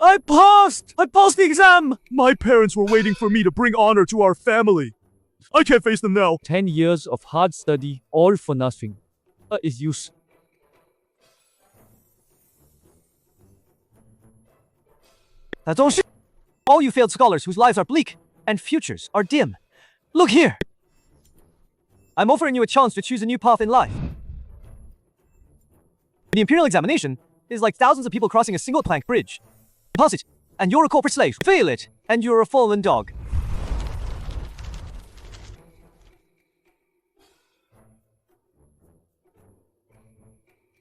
I passed! I passed the exam! My parents were waiting for me to bring honor to our family. I can't face them now. 10 years of hard study, all for nothing. Is use. That's all shit. All you failed scholars whose lives are bleak and futures are dim. Look here. I'm offering you a chance to choose a new path in life. The Imperial examination is like thousands of people crossing a single plank bridge. Pass it, and you're a corporate slave. Fail it, and you're a fallen dog.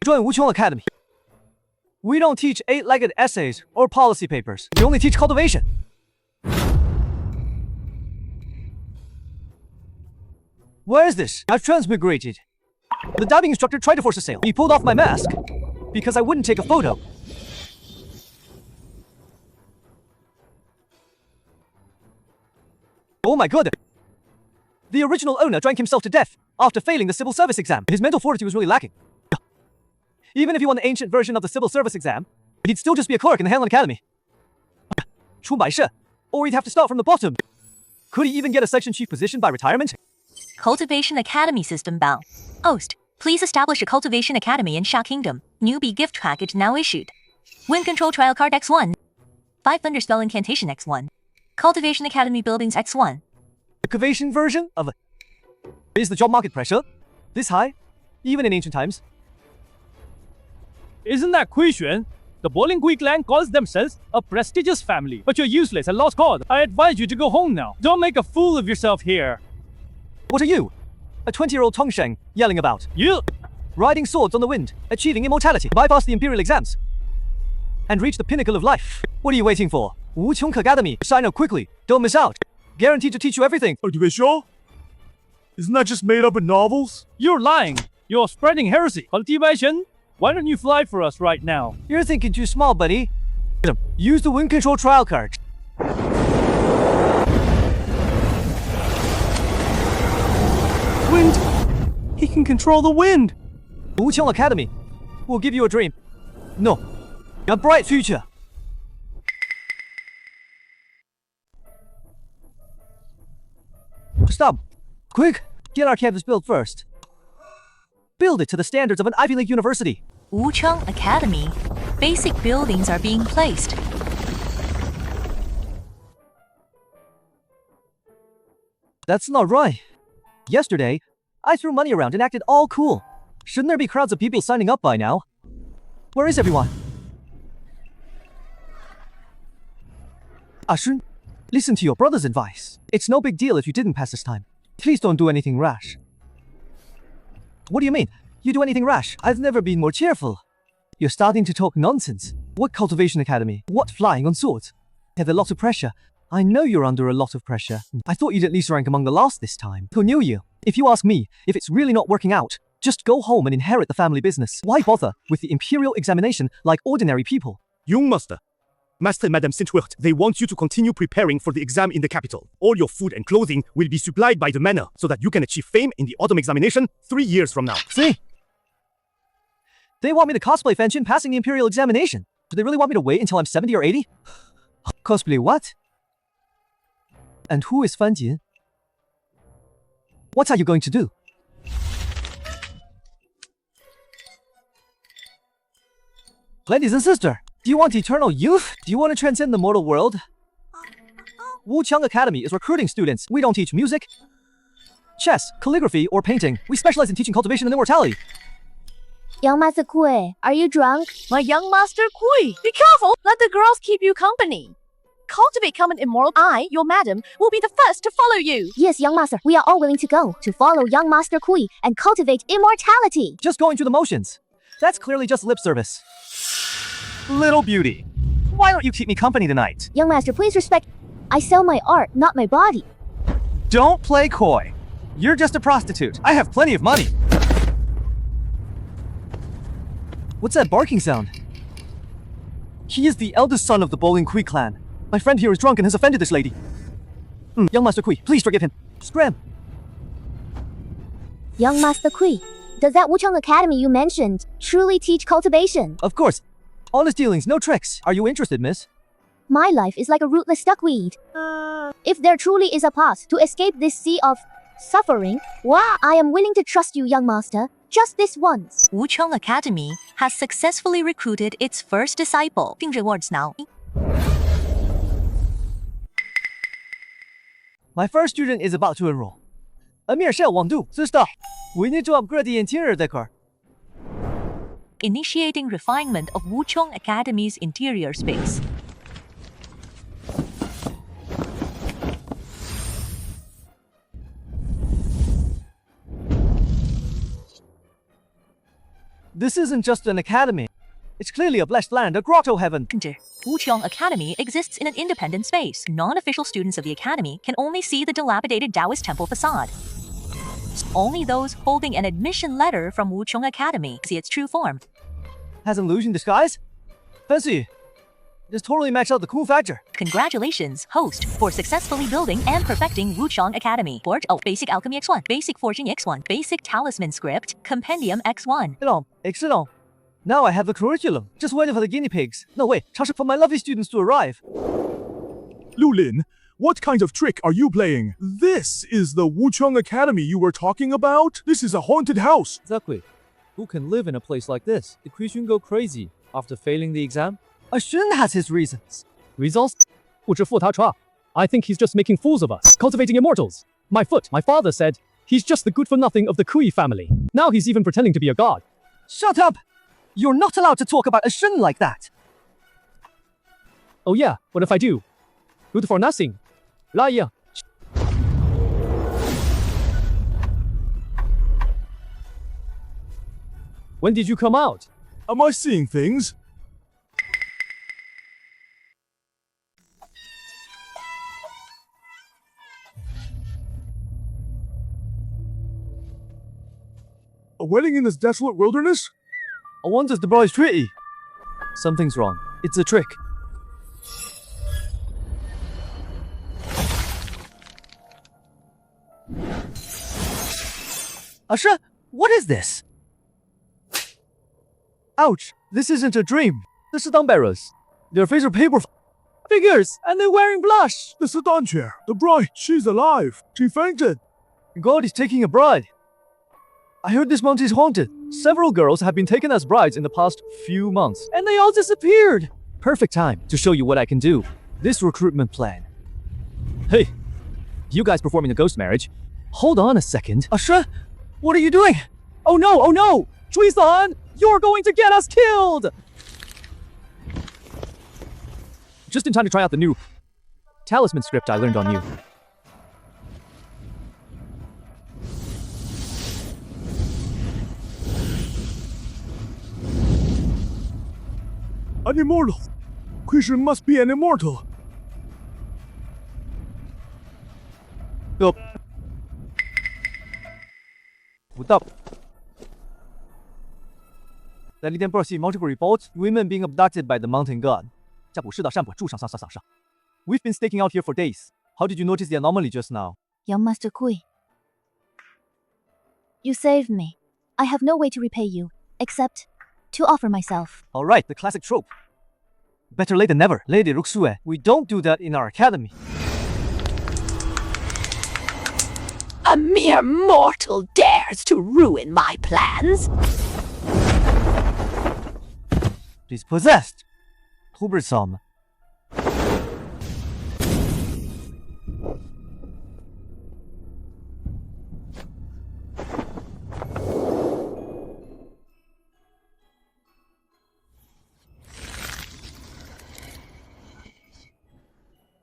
Join Wuqiong Academy. We don't teach 8-legged essays or policy papers. We only teach cultivation. Where is this? I've transmigrated. The diving instructor tried to force a sail. He pulled off my mask because I wouldn't take a photo. Oh my god. The original owner drank himself to death after failing the civil service exam. His mental fortitude was really lacking. Even if he won the ancient version of the civil service exam, he'd still just be a clerk in the Hanlon Academy. Or he'd have to start from the bottom. Could he even get a section chief position by retirement? Cultivation Academy System Bow. Host, please establish a Cultivation Academy in Sha Kingdom. Newbie gift package now issued. Wind Control Trial Card X1. 5 Thunderspell Incantation X1. Cultivation Academy Buildings X1. The cultivation version of a... Is the job market pressure this high, even in ancient times? Isn't that Kui Xuan? The Bowling Kui clan calls themselves a prestigious family, but you're useless and lost cause. I advise you to go home now. Don't make a fool of yourself here. What are you? A 20-year-old Tongsheng yelling about. You! Riding swords on the wind, achieving immortality, bypass the Imperial exams, and reach the pinnacle of life. What are you waiting for? Wuqiong Academy. Sign up quickly. Don't miss out. Guaranteed to teach you everything. Cultivation? Isn't that just made up in novels? You're lying. You're spreading heresy. Cultivation? Why don't you fly for us right now? You're thinking too small, buddy. Use the wind control trial card. Wind! He can control the wind! Wuqiong Academy will give you a dream. No, a bright future. Stop. Quick, get our campus built first. Build it to the standards of an Ivy League university. Wuqiong Academy. Basic buildings are being placed. That's not right. Yesterday, I threw money around and acted all cool. Shouldn't there be crowds of people signing up by now? Where is everyone? Ashun, listen to your brother's advice. It's no big deal if you didn't pass this time. Please don't do anything rash. What do you mean? You do anything rash? I've never been more cheerful. You're starting to talk nonsense. What cultivation academy? What flying on swords? Have a lot of pressure. I know you're under a lot of pressure. I thought you'd at least rank among the last this time. Who knew you? If you ask me, if it's really not working out, just go home and inherit the family business. Why bother with the imperial examination like ordinary people? Young Master. Master and Madame Saint-Huert, they want you to continue preparing for the exam in the capital. All your food and clothing will be supplied by the manor so that you can achieve fame in the autumn examination 3 years from now. See? They want me to cosplay Fanjin passing the imperial examination. Do they really want me to wait until I'm 70 or 80? Cosplay what? And who is Fanjin? What are you going to do? Ladies and sisters, do you want eternal youth? Do you want to transcend the mortal world? Wuqiong Academy is recruiting students. We don't teach music, chess, calligraphy, or painting. We specialize in teaching cultivation and immortality. Young Master Kui, are you drunk? My young Master Kui, be careful! Let the girls keep you company. Cultivate common immortal. I, your madam, will be the first to follow you. Yes, young master, we are all willing to go to follow young Master Kui and cultivate immortality. Just going through the motions. That's clearly just lip service. Little beauty, why don't you keep me company tonight? Young master, please respect. I sell my art, not my body. Don't play coy. You're just a prostitute. I have plenty of money. What's that barking sound? He is the eldest son of the Bowling Kui clan. My friend here is drunk and has offended this lady. Young Master Kui, please forgive him. Scram. Young Master Kui, does that Wuqiong Academy you mentioned truly teach cultivation? Of course. Honest dealings, no tricks. Are you interested, miss? My life is like a rootless duckweed. If there truly is a path to escape this sea of suffering, I am willing to trust you, young master, just this once. Wucheng Academy has successfully recruited its first disciple. Being rewards now. My first student is about to enroll. Amir shall want do. Sister, we need to upgrade the interior decor. Initiating refinement of Wucheng Academy's interior space. This isn't just an academy. It's clearly a blessed land, a grotto heaven. Wucheng Academy exists in an independent space. Non-official students of the academy can only see the dilapidated Taoist temple facade. Only those holding an admission letter from Wucheng Academy see its true form. Has an illusion disguise? Fancy. Just totally match out the cool factor. Congratulations, host, for successfully building and perfecting Wucheng Academy. Port of Basic Alchemy X1, Basic Forging X1, Basic Talisman Script, Compendium X1. Excellent. Now I have the curriculum. Just waiting for the guinea pigs. No, wait, for my lovely students to arrive. Lulin, what kind of trick are you playing? This is the Wucheng Academy you were talking about? This is a haunted house. Exactly. Who can live in a place like this? Did Kuixun go crazy after failing the exam? Shun has his reasons. Reasons? I think he's just making fools of us, cultivating immortals. My father said he's just the good-for-nothing of the Kui family. Now he's even pretending to be a god. Shut up! You're not allowed to talk about Shun like that. Oh yeah, what if I do? Good for nothing. Liar. When did you come out? Am I seeing things? A wedding in this desolate wilderness? I want us the boys treaty. Something's wrong. It's a trick. Asha, what is this? Ouch, this isn't a dream. The Sedan bearers. Their faces are paper figures, and they're wearing blush. The sedan chair. The bride. She's alive. She fainted. God is taking a bride. I heard this mountain is haunted. Several girls have been taken as brides in the past few months, and they all disappeared. Perfect time to show you what I can do. This recruitment plan. Hey, you guys performing a ghost marriage? Hold on a second. Ashra, what are you doing? Oh no! Chui-san, you're going to get us killed! Just in time to try out the new talisman script I learned on you. An immortal. Kuixun must be an immortal. Yup. What's up? That Edinburgh see multiple reports, women being abducted by the mountain god. We've been staking out here for days. How did you notice the anomaly just now? Young Master Kui, you saved me. I have no way to repay you, except to offer myself. Alright, the classic trope. Better late than never. Lady Ruxue, we don't do that in our academy. A mere mortal dares to ruin my plans. She's possessed. Troublesome.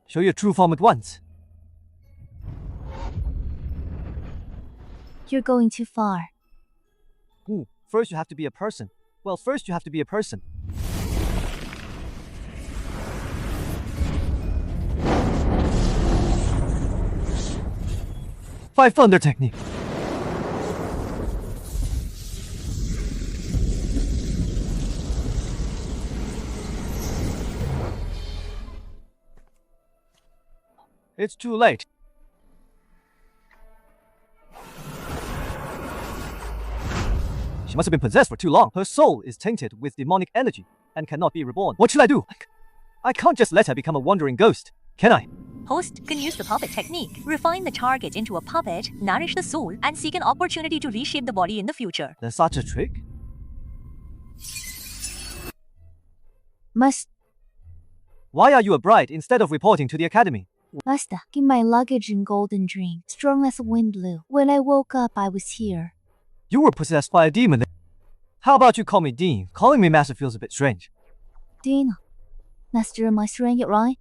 Show your true form at once. You're going too far. First you have to be a person. Well, first you have to be a person. Five thunder technique. It's too late. She must have been possessed for too long. Her soul is tainted with demonic energy and cannot be reborn. What should I do? I can't just let her become a wandering ghost, can I? Host can use the puppet technique, refine the target into a puppet, nourish the soul, and seek an opportunity to reshape the body in the future. There's such a trick? Why are you a bride instead of reporting to the academy? Master, give my luggage in golden dream, strong as wind blew. When I woke up, I was here. You were possessed by a demon. How about you call me Dean? Calling me Master feels a bit strange. Dean, Master, am I saying it right?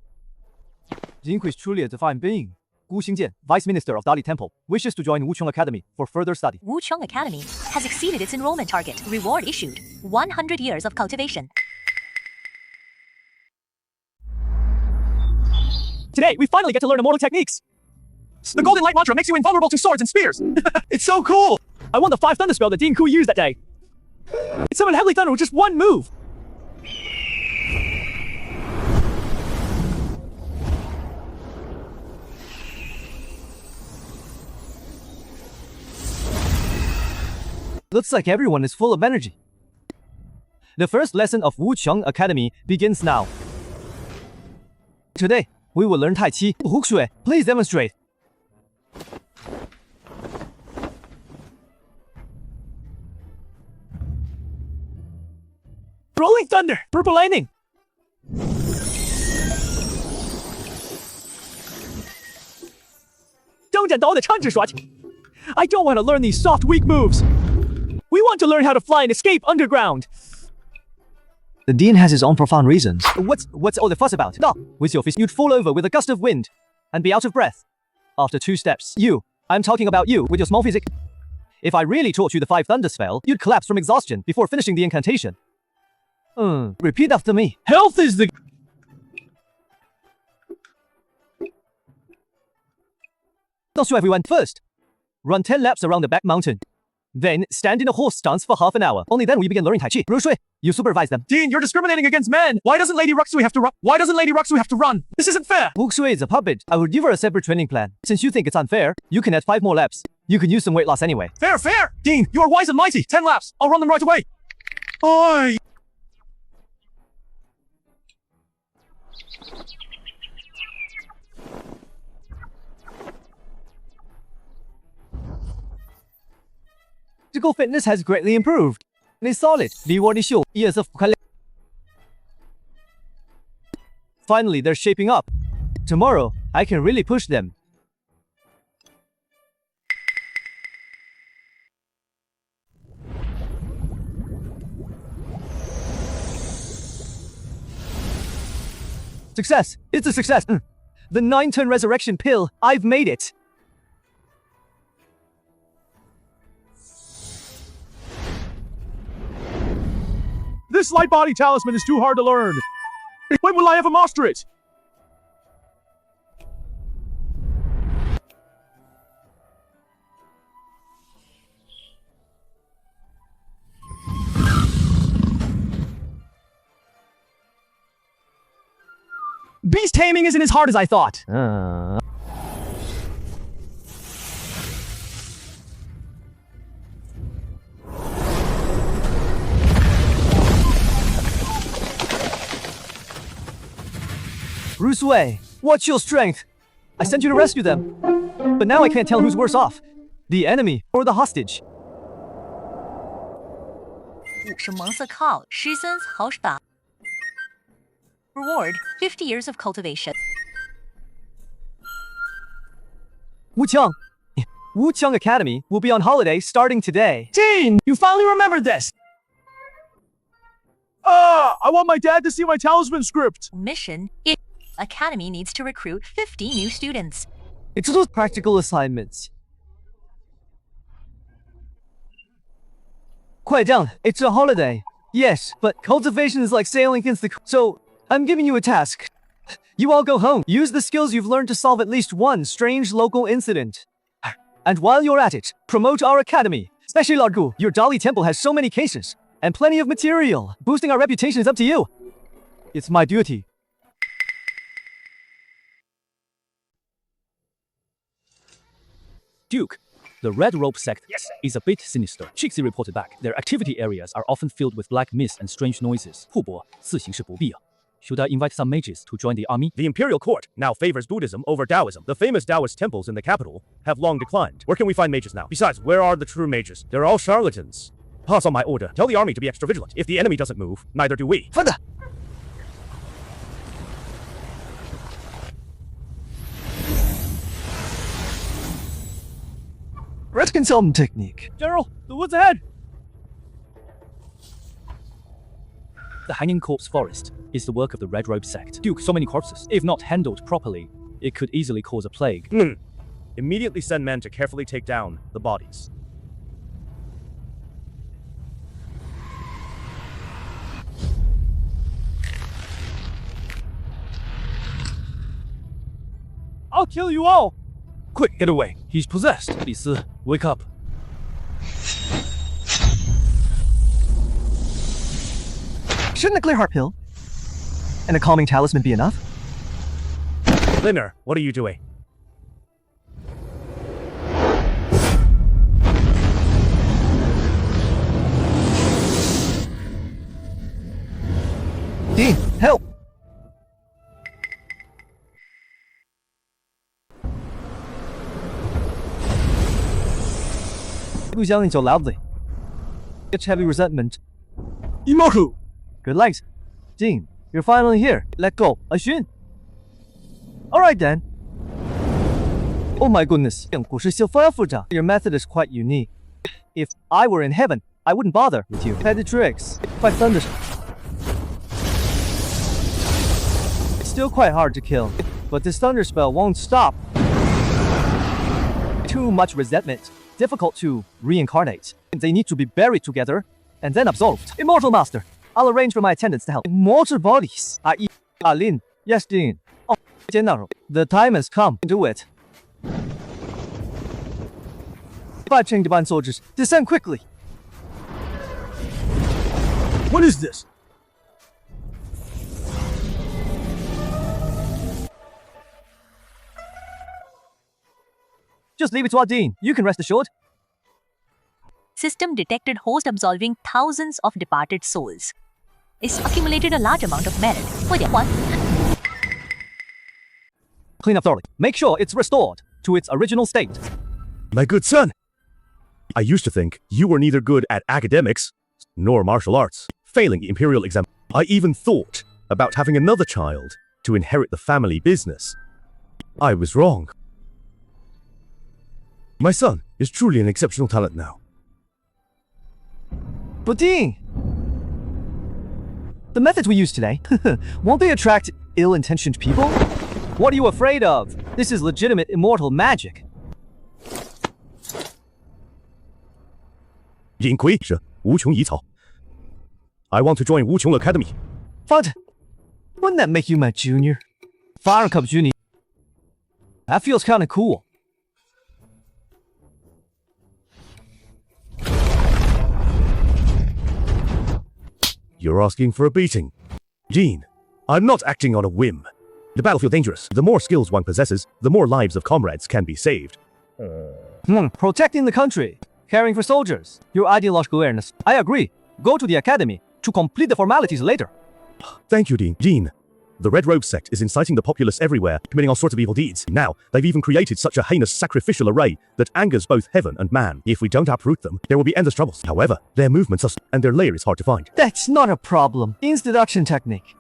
Dean is truly a divine being. Gu Xingjian, Vice Minister of Dali Temple, wishes to join Wuchong Academy for further study. Wuchong Academy has exceeded its enrollment target. Reward issued: 100 years of cultivation. Today, we finally get to learn immortal techniques. The golden light mantra makes you invulnerable to swords and spears. It's so cool. I won the 5 thunder spell that Dean Kui used that day. It summoned heavenly thunder with just one move. Looks like everyone is full of energy. The first lesson of Wuchong Academy begins now. Today, we will learn Tai Chi. Hukshui, please demonstrate. Rolling thunder, purple lightning. I don't want to learn these soft, weak moves. We want to learn how to fly and escape underground. The Dean has his own profound reasons. What's all the fuss about? No, with your fist, you'd fall over with a gust of wind and be out of breath. After 2 steps, I'm talking about you with your small physique. If I really taught you the 5 thunder spell, you'd collapse from exhaustion before finishing the incantation. Repeat after me. Health is the... I'll show everyone. First, run 10 laps around the back mountain. Then, stand in a horse stance for half an hour. Only then will you begin learning Tai Chi. Rushui, you supervise them. Dean, you're discriminating against men. Why doesn't Lady Ruxui have to run? Why doesn't Lady Ruxui have to run? This isn't fair. Wuxui is a puppet. I will give her a separate training plan. Since you think it's unfair, you can add 5 more laps. You can use some weight loss anyway. Fair, fair. Dean, you are wise and mighty. 10 laps. I'll run them right away. Oi. Physical fitness has greatly improved. And is solid. Years of Finally, they're shaping up. Tomorrow, I can really push them. Success! It's a success! The 9-turn resurrection pill, I've made it! This light body talisman is too hard to learn. When will I ever master it? Beast taming isn't as hard as I thought. Rusui, what's your strength? I sent you to rescue them. But now I can't tell who's worse off. The enemy or the hostage. 5是蒙色靠师尊好打 Reward: 50 years of cultivation. Wuchong Academy will be on holiday starting today. Dean, you finally remembered this. I want my dad to see my talisman script. Mission: Academy needs to recruit 50 new students. It's those practical assignments. 快将, it's a holiday. Yes, but cultivation is like sailing against the... So, I'm giving you a task. You all go home. Use the skills you've learned to solve at least one strange local incident. And while you're at it, promote our academy. Especially Largu, your Dali temple has so many cases. And plenty of material. Boosting our reputation is up to you. It's my duty. Duke, the Red Rope sect is a bit sinister. Chixie reported back. Their activity areas are often filled with black mist and strange noises. 互搏，自行是不必啊。Should I invite some mages to join the army? The imperial court now favors Buddhism over Taoism. The famous Taoist temples in the capital have long declined. Where can we find mages now? Besides, where are the true mages? They're all charlatans. Pass on my order. Tell the army to be extra vigilant. If the enemy doesn't move, neither do we. Further. Reconciliation technique. General, the woods ahead! The Hanging Corpse Forest is the work of the Red Robe sect. Duke, so many corpses. If not handled properly, it could easily cause a plague. Immediately send men to carefully take down the bodies. I'll kill you all! Quick, get away. He's possessed. Li Si, wake up. Shouldn't a clear heart pill and a calming talisman be enough? Linner, what are you doing? Dean, help! Who's yelling so loudly? Such heavy resentment. Immortal! Good legs. Dean, you're finally here. Let go. Ashun. Alright then. Oh my goodness. Your method is quite unique. If I were in heaven, I wouldn't bother with you. Petty tricks. Quite thunderstorm. It's still quite hard to kill, but this thunder spell won't stop. Too much resentment. Difficult to reincarnate. They need to be buried together and then absolved. Immortal Master, I'll arrange for my attendants to help. Immortal bodies. Lin. Yes, Dean. Oh, General. The time has come. Do it. 5 Chengdeban soldiers, descend quickly. What is this? Just leave it to our Dean. You can rest assured. System detected host absolving thousands of departed souls. It's accumulated a large amount of merit. What? Clean up thoroughly. Make sure it's restored to its original state. My good son, I used to think you were neither good at academics nor martial arts, failing the imperial exam. I even thought about having another child to inherit the family business. I was wrong. My son is truly an exceptional talent now. But Dean, the methods we use today, won't they attract ill-intentioned people? What are you afraid of? This is legitimate immortal magic. 隐魁是无穷遗草. I want to join Wuchong Academy. Fun. Wouldn't that make you my junior? Fire Cup Junior. That feels kind of cool. You're asking for a beating. Dean, I'm not acting on a whim. The battlefield dangerous. The more skills one possesses, the more lives of comrades can be saved. Protecting the country, caring for soldiers, your ideological awareness. I agree. Go to the academy to complete the formalities later. Thank you, Dean. Dean, the Red Robe sect is inciting the populace everywhere, committing all sorts of evil deeds. Now, they've even created such a heinous sacrificial array that angers both heaven and man. If we don't uproot them, there will be endless troubles. However, their movements are and their lair is hard to find. That's not a problem. Dean's deduction technique.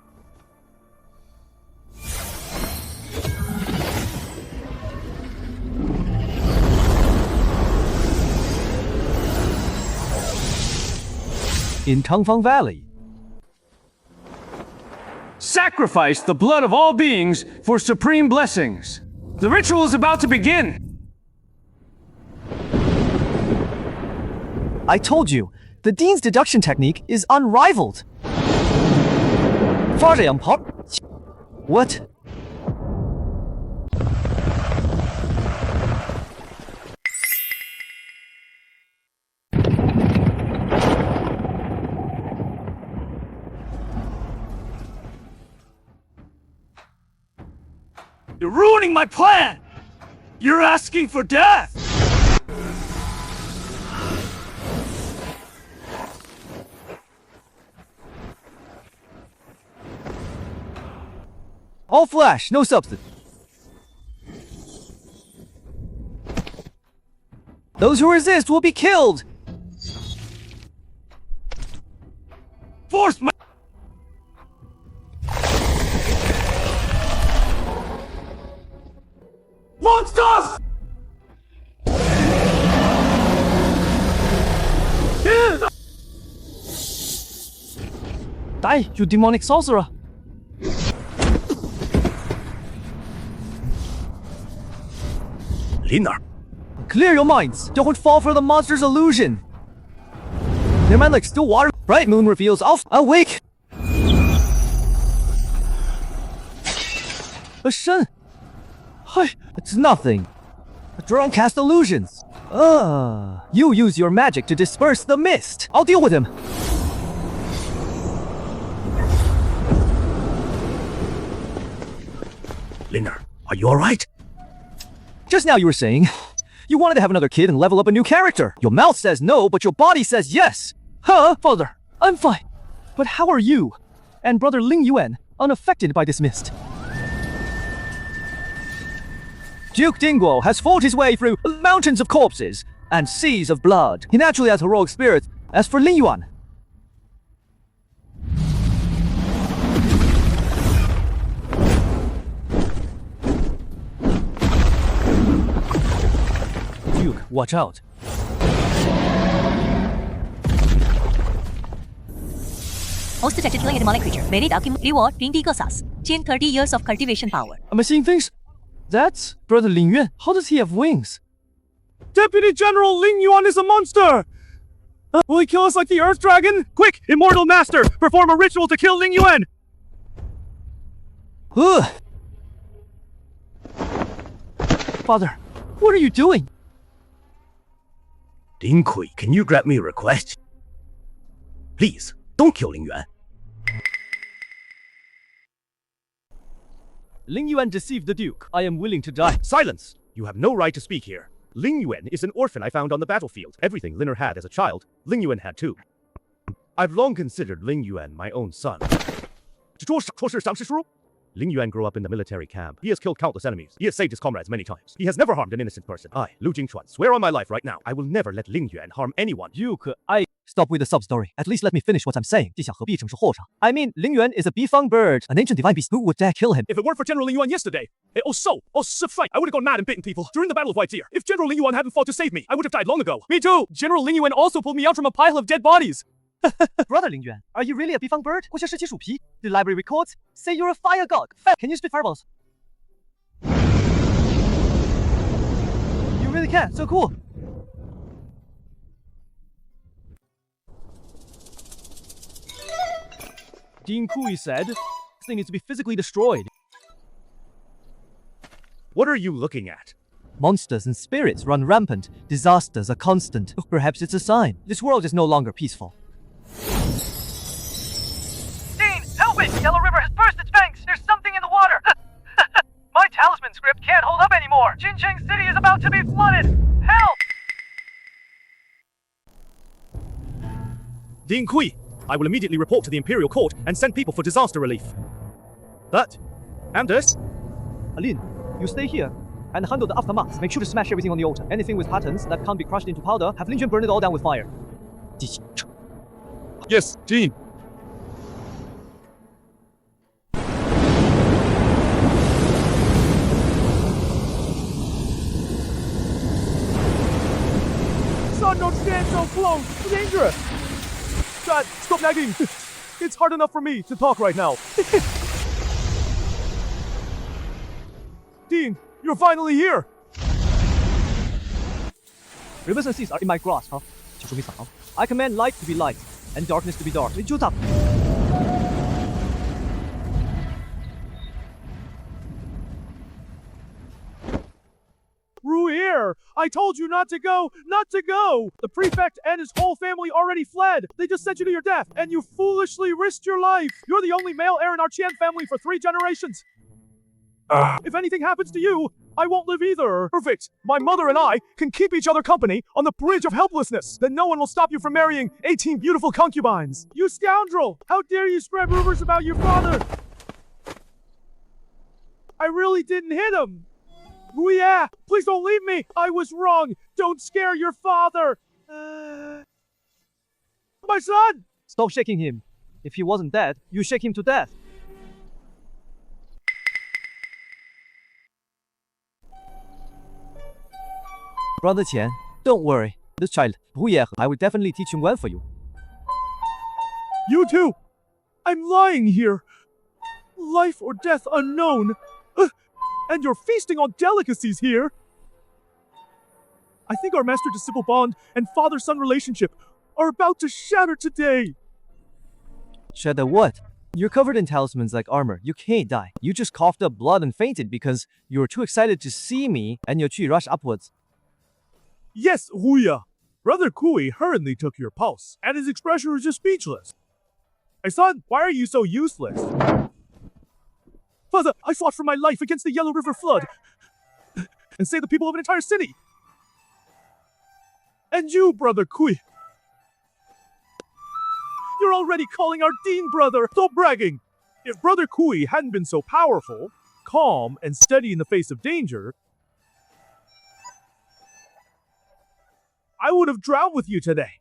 In Tangfang Valley. Sacrifice the blood of all beings for supreme blessings. The ritual is about to begin. I told you, the Dean's deduction technique is unrivaled. What? You're ruining my plan! You're asking for death! All flesh, no substance. Those who resist will be killed. Force my... Monsters! Die, you demonic sorcerer! Linar, Clear your minds. Don't fall for the monster's illusion. There might like still water. Bright moon reveals awake. A shen. Hi, it's nothing. A drone cast illusions. You use your magic to disperse the mist. I'll deal with him. Linar, are you alright? Just now you were saying you wanted to have another kid and level up a new character. Your mouth says no, but your body says yes. Huh? Father, I'm fine. But how are you and brother Ling Yuan unaffected by this mist? Duke Dingguo has fought his way through mountains of corpses and seas of blood. He naturally has heroic spirit. As for Ling Yuan, Duke, watch out. Host detected killing a demonic creature. Very document reward 20 gosas. Chain 30 years of cultivation power. Am I seeing things? That's brother Ling Yuan. How does he have wings? Deputy General Ling Yuan is a monster! Will he kill us like the Earth Dragon? Quick, Immortal Master, perform a ritual to kill Ling Yuan! ugh, Father, what are you doing? Ding Kui, can you grant me a request? Please, don't kill Ling Yuan. Ling Yuan deceived the Duke. I am willing to die. Silence! You have no right to speak here. Ling Yuan is an orphan I found on the battlefield. Everything Linar had as a child, Ling Yuan had too. I've long considered Ling Yuan my own son. Ling Yuan grew up in the military camp. He has killed countless enemies. He has saved his comrades many times. He has never harmed an innocent person. I, Lu Jingchuan, swear on my life right now, I will never let Ling Yuan harm anyone. Duke, stop with the sub-story. At least let me finish what I'm saying. I mean, Ling Yuan is a bifang bird, an ancient divine beast. Who would dare kill him? If it weren't for General Ling Yuan yesterday, fight, I would have gone mad and bitten people during the Battle of White's Ear. If General Ling Yuan hadn't fought to save me, I would have died long ago. me too. General Ling Yuan also pulled me out from a pile of dead bodies. Brother Ling Yuan, are you really a bifang bird? The library records say you're a fire god. Can you spit fireballs? You really can. So cool. Dean Kui said this thing needs to be physically destroyed. What are you looking at? Monsters and spirits run rampant. Disasters are constant. Perhaps it's a sign. This world is no longer peaceful. Dean, help it! Yellow River has burst its banks! There's something in the water! My talisman script can't hold up anymore! Jincheng City is about to be flooded! Help! Ding Kui, I will immediately report to the Imperial Court and send people for disaster relief. But, Anders, Alin, you stay here and handle the aftermath. Make sure to smash everything on the altar. Anything with patterns that can't be crushed into powder, have Lin Juan burn it all down with fire. Yes, Jean. Son, don't stand so close. It's dangerous. Dad, stop nagging. It's hard enough for me to talk right now. Dean, you're finally here. Rivers and seas are in my grasp, huh? I command light to be light and darkness to be dark. Ruier, I told you not to go, not to go! The prefect and his whole family already fled. They just sent you to your death, and you foolishly risked your life. You're the only male heir in our Qian family for 3 generations. If anything happens to you, I won't live either. Perfect. My mother and I can keep each other company on the bridge of helplessness. Then no one will stop you from marrying 18 beautiful concubines. You scoundrel! How dare you spread rumors about your father? I really didn't hit him. Oh yeah, please don't leave me. I was wrong. Don't scare your father. My son! Stop shaking him. If he wasn't dead, you shake him to death. Brother Qian, don't worry. This child, Hu Ye, I will definitely teach him well for you. You too! I'm lying here. Life or death unknown. And you're feasting on delicacies here. I think our master-disciple bond and father-son relationship are about to shatter today. Shatter what? You're covered in talismans like armor. You can't die. You just coughed up blood and fainted because you were too excited to see me and your qi rushed upwards. Yes, Huya. Brother Kui hurriedly took your pulse, and his expression was just speechless. My son, why are you so useless? Father, I fought for my life against the Yellow River flood and saved the people of an entire city. And you, Brother Kui. You're already calling our Dean brother. Stop bragging. If Brother Kui hadn't been so powerful, calm, and steady in the face of danger, I would have drowned with you today.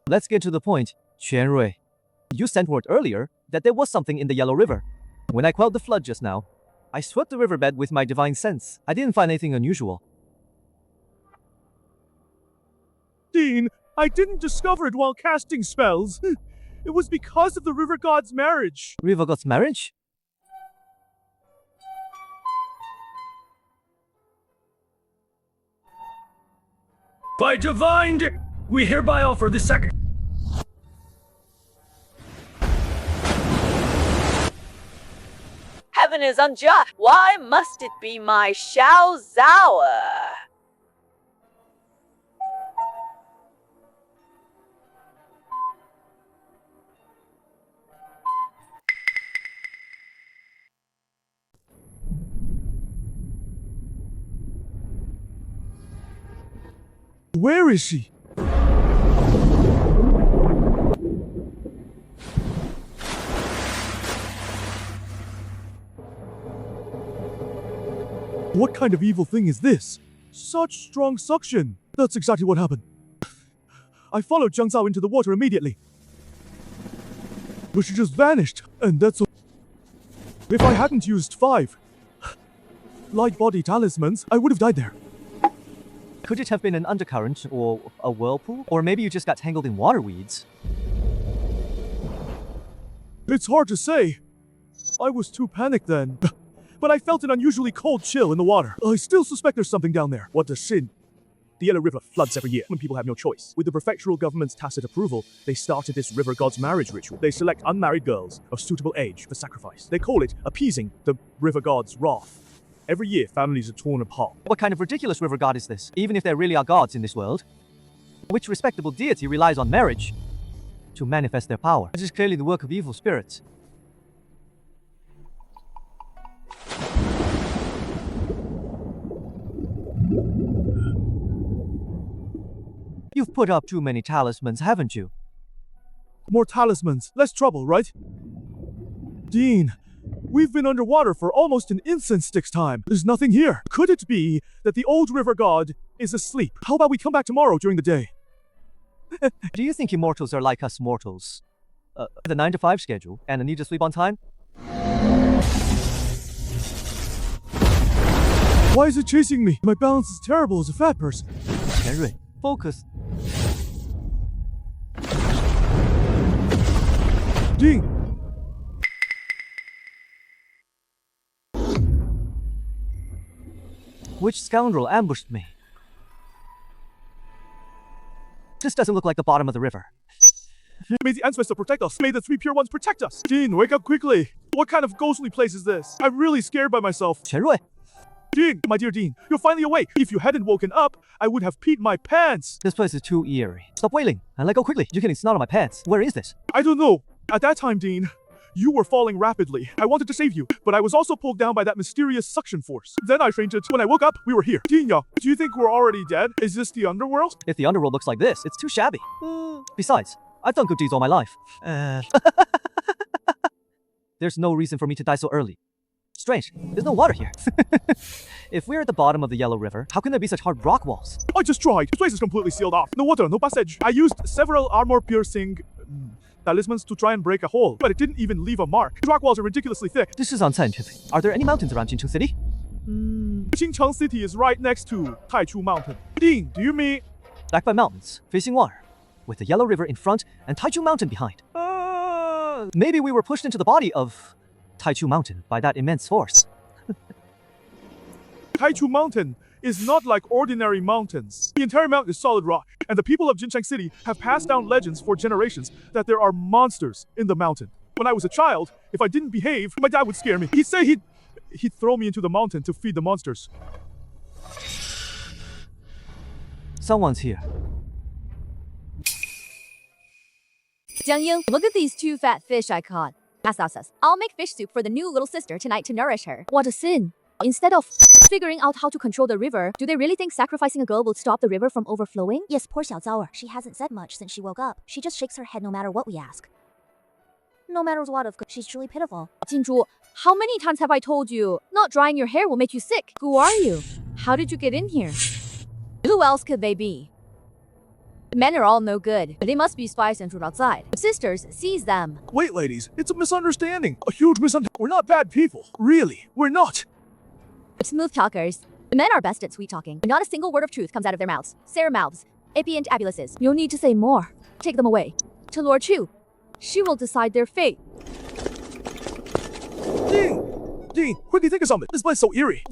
Let's get to the point, Qian Rui. You sent word earlier that there was something in the Yellow River. When I quelled the flood just now, I swept the riverbed with my divine sense. I didn't find anything unusual. Dean, I didn't discover it while casting spells. It was because of the river god's marriage. River god's marriage? By divine, we hereby offer the second. Heaven is unjust. Why must it be my Xiao Zhao? Where is she? What kind of evil thing is this? Such strong suction. That's exactly what happened. I followed Zhang Zhao into the water immediately. But she just vanished, and that's all. If I hadn't used 5 light body talismans, I would have died there. Could it have been an undercurrent or a whirlpool? Or maybe you just got tangled in water weeds? It's hard to say. I was too panicked then. But I felt an unusually cold chill in the water. I still suspect there's something down there. What does sin? The Yellow River floods every year when people have no choice. With the prefectural government's tacit approval, they started this river god's marriage ritual. They select unmarried girls of suitable age for sacrifice. They call it appeasing the river god's wrath. Every year, families are torn apart. What kind of ridiculous river god is this? Even if there really are gods in this world, which respectable deity relies on marriage to manifest their power? It is clearly the work of evil spirits. You've put up too many talismans, haven't you? More talismans, less trouble, right? Dean, we've been underwater for almost an incense stick's time. There's nothing here. Could it be that the old river god is asleep? How about we come back tomorrow during the day? Do you think immortals are like us mortals? The 9 to 5 schedule and the need to sleep on time? Why is it chasing me? My balance is terrible as a fat person. Henry, focus. Dean! Which scoundrel ambushed me? This doesn't look like the bottom of the river. May the ancestor protect us. May the 3 pure ones protect us. Dean, wake up quickly. What kind of ghostly place is this? I'm really scared by myself. Qian Rui, Dean, my dear Dean, you're finally awake. If you hadn't woken up, I would have peed my pants. this place is too eerie. Stop wailing and let go quickly. You're getting snot on my pants. Where is this? I don't know. At that time, Dean, you were falling rapidly. I wanted to save you, but I was also pulled down by that mysterious suction force. Then I fainted. When I woke up, we were here. Dean, do you think we're already dead? Is this the underworld? If the underworld looks like this, it's too shabby. Besides, I've done good deeds all my life. There's no reason for me to die so early. Strange, there's no water here. If we're at the bottom of the Yellow River, how can there be such hard rock walls? I just tried. This place is completely sealed off. No water, no passage. I used several armor-piercing talismans to try and break a hole, but it didn't even leave a mark. These rock walls are ridiculously thick. This is unscientific. Are there any mountains around Jincheng City? Jincheng City is right next to Taichu Mountain. Dean, do you mean... Back by mountains, facing water, with the Yellow River in front and Taichu Mountain behind. Maybe we were pushed into the body of Taichu Mountain by that immense force. Taichu Mountain is not like ordinary mountains. The entire mountain is solid rock, and the people of Jincheng City have passed down legends for generations that there are monsters in the mountain. When I was a child, if I didn't behave, my dad would scare me. He'd say he'd throw me into the mountain to feed the monsters. Someone's here. Jiang Ying, look at these 2 fat fish I caught. Asasas, I'll make fish soup for the new little sister tonight to nourish her. What a sin. Instead of figuring out how to control the river, do they really think sacrificing a girl will stop the river from overflowing? Yes, poor Xiao Zhao. She hasn't said much since she woke up. She just shakes her head no matter what we ask. No matter what, of course, she's truly pitiful. Jinzhu, how many times have I told you, not drying your hair will make you sick? Who are you? How did you get in here? Who else could they be? The men are all no good. They must be spies sent from outside. Sisters, seize them. Wait, ladies, it's a misunderstanding. A huge misunderstanding. We're not bad people. Really, we're not. Smooth talkers. The men are best at sweet talking. Not a single word of truth comes out of their mouths. Sarah mouths. Apient abuluses. You'll need to say more. Take them away. To Lord Chu. She will decide their fate. Dean, quickly think of something. This place is so eerie.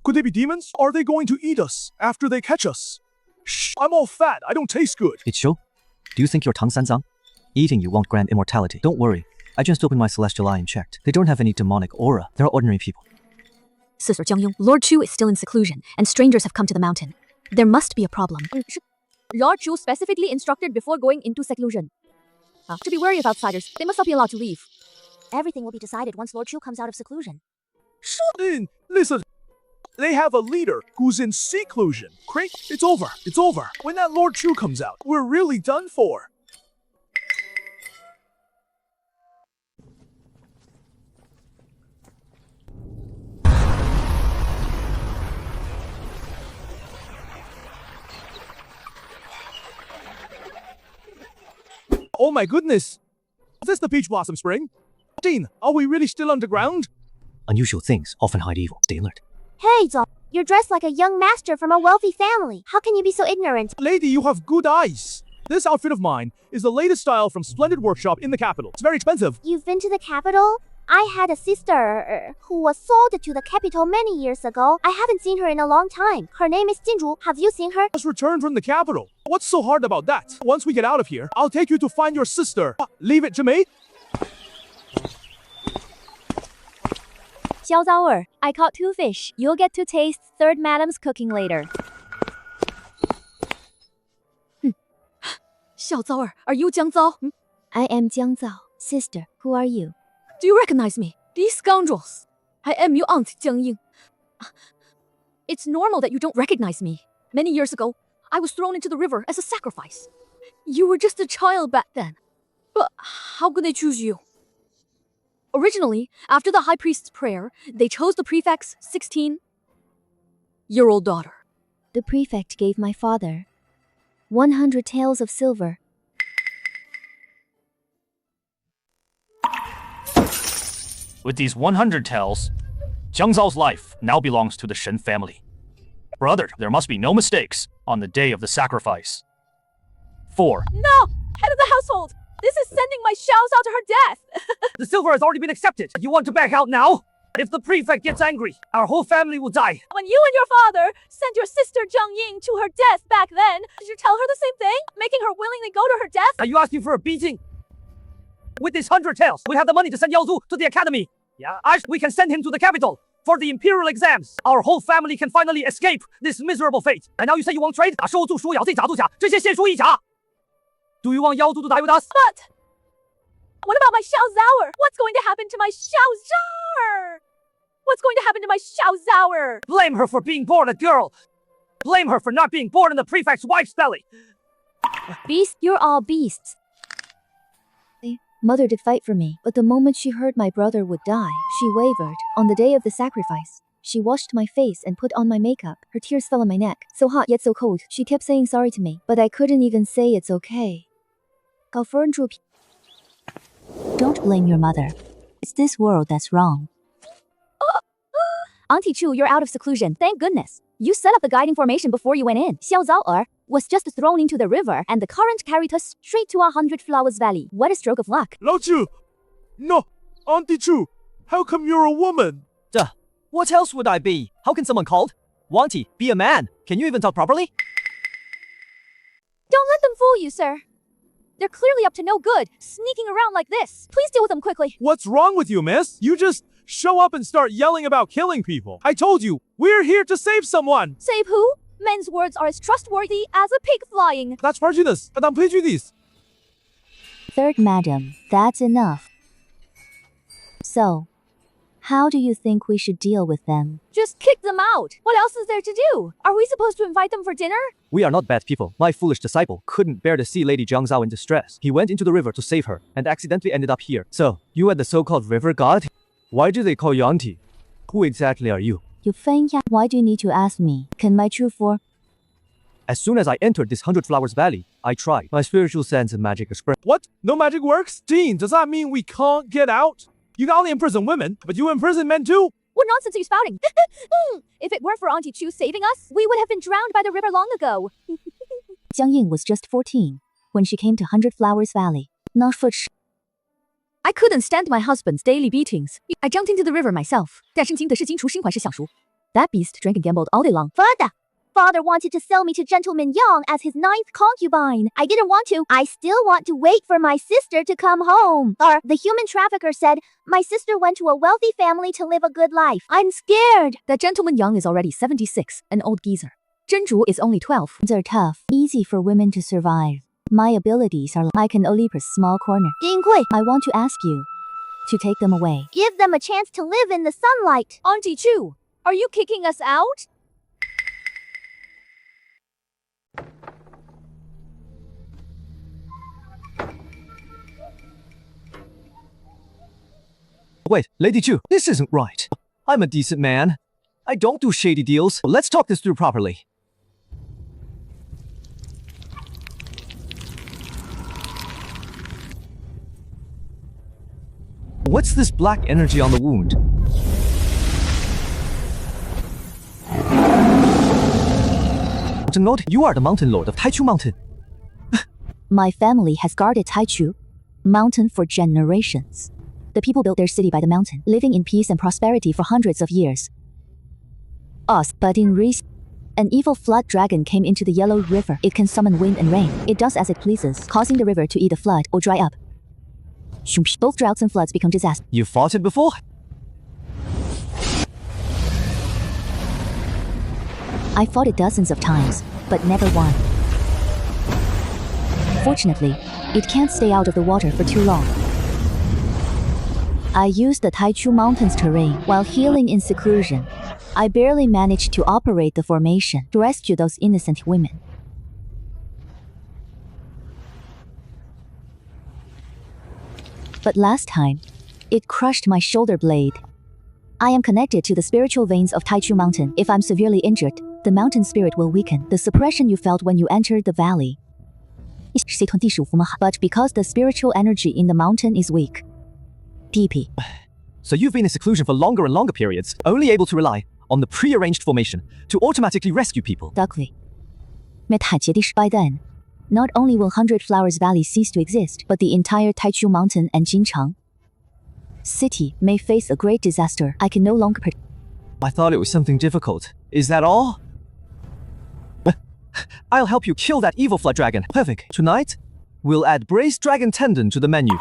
Could they be demons? Are they going to eat us after they catch us? Shh, I'm all fat. I don't taste good. It's Shou. Do you think you're Tang Sanzang? Eating you won't grant immortality. Don't worry. I just opened my celestial eye and checked. They don't have any demonic aura. They're ordinary people. Sister Jiang Yong, Lord Chu is still in seclusion, and strangers have come to the mountain. There must be a problem. Lord Chu specifically instructed before going into seclusion to be wary of outsiders. They must not be allowed to leave. Everything will be decided once Lord Chu comes out of seclusion. Dean, listen. They have a leader who's in seclusion. Great, it's over. It's over. When that Lord Chu comes out, we're really done for. Oh my goodness! Is this the Peach Blossom Spring? Dean, are we really still underground? Unusual things often hide evil. Stay alert. Hey, Zhao, you're dressed like a young master from a wealthy family. How can you be so ignorant? Lady, you have good eyes. This outfit of mine is the latest style from Splendid Workshop in the capital. It's very expensive. You've been to the capital? I had a sister who was sold to the capital many years ago. I haven't seen her in a long time. Her name is Jinzhu. Have you seen her? Just returned from the capital. What's so hard about that? Once we get out of here, I'll take you to find your sister. Leave it, Jimmy. Xiao Zhao, I caught 2 fish. You'll get to taste third madam's cooking later. Xiao Zhao, are you Jiang Zhao? I am Jiang Zhao. Sister, who are you? Do you recognize me? These scoundrels. I am your aunt, Jiang Ying. It's normal that you don't recognize me. Many years ago, I was thrown into the river as a sacrifice. You were just a child back then. But how could they choose you? Originally, after the high priest's prayer, they chose the prefect's 16-year-old daughter. The prefect gave my father 100 taels of silver. With these 100 taels, Jiang Zhao's life now belongs to the Shen family. Brother, there must be no mistakes on the day of the sacrifice. 4. No! Head of the household! This is sending my Xiao Zhao to her death! The silver has already been accepted. You want to back out now? If the prefect gets angry, our whole family will die. When you and your father sent your sister Jiang Ying to her death back then, did you tell her the same thing? Making her willingly go to her death? Are you asking for a beating? With these 100 taels, we have the money to send Yao Zu to the academy. Yeah, we can send him to the capital for the imperial exams. Our whole family can finally escape this miserable fate. And now you say you won't trade? 收住输咬这假度假，这些现输一甲。Do you want Yao Zu to die with us? But what about my Xiao Zhao? What's going to happen to my Xiao Zhao? What's going to happen to my Xiao Zhao? Blame her for being born a girl. Blame her for not being born in the prefect's wife's belly. Beast, you're all beasts. Mother did fight for me, but the moment she heard my brother would die, she wavered. On the day of the sacrifice, she washed my face and put on my makeup. Her tears fell on my neck. So hot yet so cold. She kept saying sorry to me, but I couldn't even say it's okay. Don't blame your mother. It's this world that's wrong. Auntie Chu, you're out of seclusion. Thank goodness. You set up the guiding formation before you went in. Xiao Zhao was just thrown into the river, and the current carried us straight to 100 Flowers Valley. What a stroke of luck. Lao Chu! No! Auntie Chu! How come you're a woman? Duh. What else would I be? How can someone called Wanty be a man? Can you even talk properly? Don't let them fool you, sir. They're clearly up to no good, sneaking around like this. Please deal with them quickly. What's wrong with you, miss? You just show up and start yelling about killing people. I told you, we're here to save someone. Save who? Men's words are as trustworthy as a pig flying. That's prejudice. Madame Prejudice. Third madam, that's enough. So, how do you think we should deal with them? Just kick them out. What else is there to do? Are we supposed to invite them for dinner? We are not bad people. My foolish disciple couldn't bear to see Lady Jiang Zhao in distress. He went into the river to save her and accidentally ended up here. So, you are the so-called river god? Why do they call you auntie? Who exactly are you? You Feng Ya, why do you need to ask me? Can my true form? As soon as I entered this 100 Flowers Valley, I tried. My spiritual sense and magic express. What? No magic works? Dean, does that mean we can't get out? You can only imprison women, but you imprison men too? What nonsense are you spouting? If it weren't for Auntie Chu saving us, we would have been drowned by the river long ago. Jiang Ying was just 14 when she came to 100 Flowers Valley. Not for I couldn't stand my husband's daily beatings. I jumped into the river myself. That beast drank and gambled all day long. Father wanted to sell me to Gentleman Yang as his 9th concubine. I didn't want to. I still want to wait for my sister to come home. The human trafficker said, my sister went to a wealthy family to live a good life. I'm scared. That Gentleman Yang is already 76, an old geezer. Zhenzhu is only 12. They're tough, easy for women to survive. My abilities are I can only press small corner. Ding Kui, I want to ask you to take them away. give them a chance to live in the sunlight. Auntie Chu, are you kicking us out? Wait, Lady Chu, this isn't right. I'm a decent man. I don't do shady deals. Let's talk this through properly. What's this black energy on the wound? Note, you are the mountain lord of Taichu Mountain. My family has guarded Taichu Mountain for generations. The people built their city by the mountain, living in peace and prosperity for hundreds of years. But in recent, an evil flood dragon came into the Yellow River. It can summon wind and rain. It does as it pleases, causing the river to either flood or dry up. Both droughts and floods become disaster. You fought it before? I fought it dozens of times, but never won. Fortunately, it can't stay out of the water for too long. I used the Taichu Mountains terrain while healing in seclusion. I barely managed to operate the formation to rescue those innocent women. But last time, it crushed my shoulder blade. I am connected to the spiritual veins of Taichu Mountain. If I'm severely injured, the mountain spirit will weaken. The suppression you felt when you entered the valley. But because the spiritual energy in the mountain is weak. DP. So you've been in seclusion for longer and longer periods, only able to rely on the pre-arranged formation to automatically rescue people. Duckly. By then, not only will 100 Flowers Valley cease to exist, but the entire Taichu Mountain and Jinchang City may face a great disaster. I can no longer I thought it was something difficult. Is that all? I'll help you kill that evil flood dragon. Perfect. Tonight, we'll add braised dragon tendon to the menu.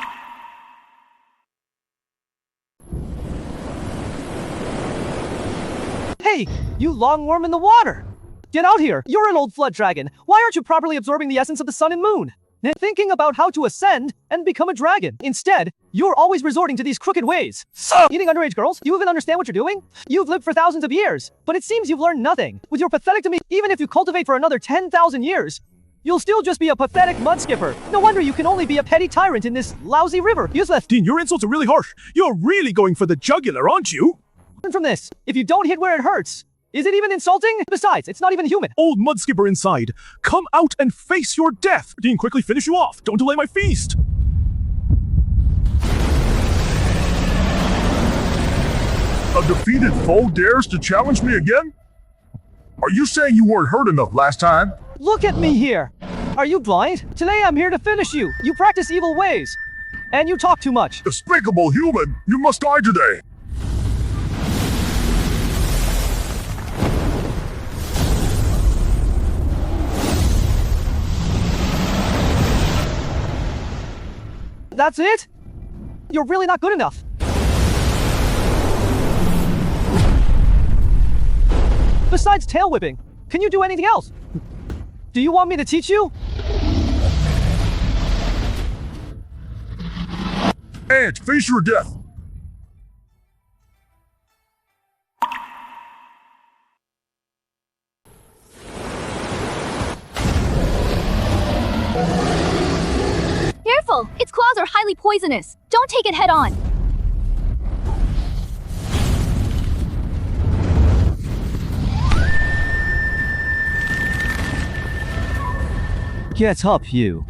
Hey, you longworm in the water! Get out here! You're an old flood dragon! Why aren't you properly absorbing the essence of the sun and moon? Thinking about how to ascend and become a dragon. Instead, you're always resorting to these crooked ways. Eating underage girls? You even understand what you're doing? You've lived for thousands of years, but it seems you've learned nothing. With your pathetic demeanor, even if you cultivate for another 10,000 years, You'll still just be a pathetic mudskipper. No wonder you can only be a petty tyrant in this lousy river. Useless. Dean, your insults are really harsh. You're really going for the jugular, aren't you? Learn from this. If you don't hit where it hurts, is it even insulting? Besides, it's not even human. Old mudskipper inside, come out and face your death. Dean, quickly finish you off. Don't delay my feast. A defeated foe dares to challenge me again? Are you saying you weren't hurt enough last time? Look at me here. Are you blind? Today I'm here to finish you. You practice evil ways. And you talk too much. Despicable human, you must die today. That's it? You're really not good enough. Besides tail whipping, can you do anything else? Do you want me to teach you? Ant, face your death. Careful! Its claws are highly poisonous. Don't take it head on. Get up, you.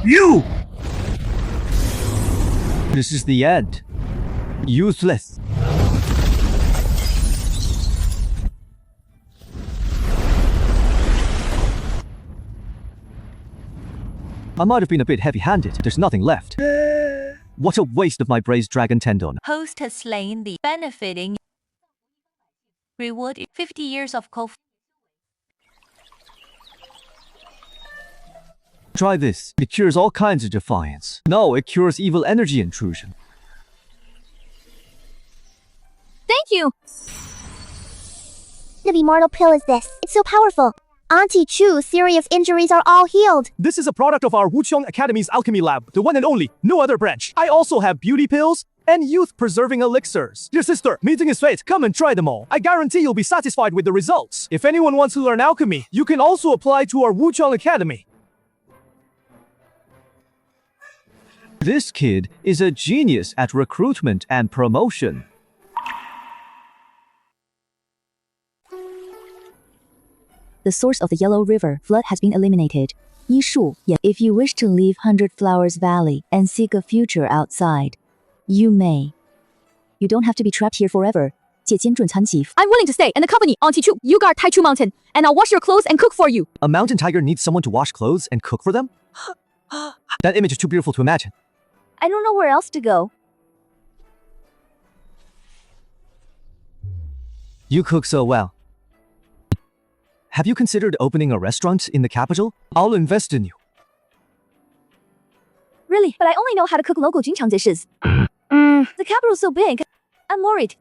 You! This is the end. Useless. I might have been a bit heavy-handed. There's nothing left. What a waste of my braised dragon tendon. Host has slain the benefiting. Reward 50 years of Try this. It cures all kinds of defiance. No, it cures evil energy intrusion. Thank you! What immortal pill is this? It's so powerful. Auntie Chu's serious injuries are all healed. This is a product of our Wuchong Academy's alchemy lab, the one and only, no other branch. I also have beauty pills and youth-preserving elixirs. Dear sister, meeting is fate. Come and try them all. I guarantee you'll be satisfied with the results. If anyone wants to learn alchemy, you can also apply to our Wuchong Academy. This kid is a genius at recruitment and promotion. The source of the Yellow River flood has been eliminated. Yishu, if you wish to leave 100 Flowers Valley and seek a future outside, you may. You don't have to be trapped here forever. I'm willing to stay and accompany Auntie Chu. You guard Taichu Mountain, and I'll wash your clothes and cook for you. A mountain tiger needs someone to wash clothes and cook for them? That image is too beautiful to imagine. I don't know where else to go. You cook so well. Have you considered opening a restaurant in the capital? I'll invest in you. Really? But I only know how to cook local Jinchang dishes. The capital's so big. I'm worried.